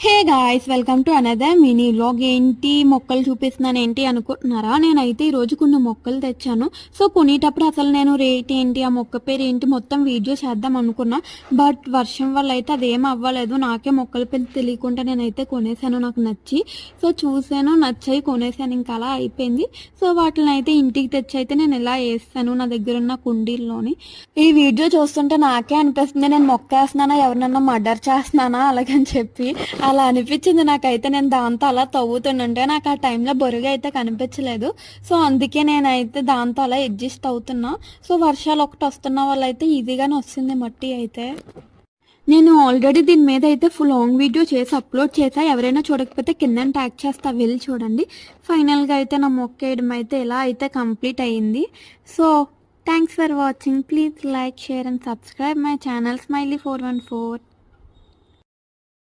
Hey guys, welcome to another mini vlog. ఏంటి మొక్కలు చూపిస్తున్నాను ఏంటి అనుకుంటున్నారా? నేనైతే ఈరోజు కొన్ని మొక్కలు తెచ్చాను. సో కొనేటప్పుడు అసలు నేను రేట్ ఏంటి, ఆ మొక్క పేరు ఏంటి మొత్తం వీడియో చేద్దాం అనుకున్నా. బట్ వర్షం వల్ల అయితే అదేం అవ్వలేదు. నాకే మొక్కల పేరు తెలియకుండా నేనైతే కొనేసాను, నాకు నచ్చి. సో చూసాను, నచ్చాయి, కొనేసాను, ఇంకా అలా అయిపోయింది. సో వాటిని అయితే ఇంటికి తెచ్చి అయితే నేను ఇలా వేస్తాను నా దగ్గర ఉన్న కుండీల్లోని. ఈ వీడియో చూస్తుంటే నాకే అనిపిస్తుంది నేను మొక్క వేస్తున్నానా, ఎవరినన్నా మర్డర్ చేస్తున్నానా అలాగని చెప్పి అలా అనిపించింది నాకైతే. నేను దాంతో అలా తవ్వుతుంటే నాకు ఆ టైంలో బొరుగు అయితే కనిపించలేదు. సో అందుకే నేనైతే దాంతో అలా అడ్జస్ట్ అవుతున్నా. సో వర్షాలు ఒకటి వస్తున్న వల్ల అయితే ఈజీగానే వస్తుంది మట్టి అయితే. నేను ఆల్రెడీ దీని మీద అయితే ఫుల్ లాంగ్ వీడియో చేసి అప్లోడ్ చేసా. ఎవరైనా చూడకపోతే కింద ట్యాగ్ చేస్తా, వెళ్ళి చూడండి. ఫైనల్గా అయితే నా మొక్క వేయడం అయితే ఎలా అయితే కంప్లీట్ అయ్యింది. So thanks for watching. Please like, share and subscribe my channel Smiley414.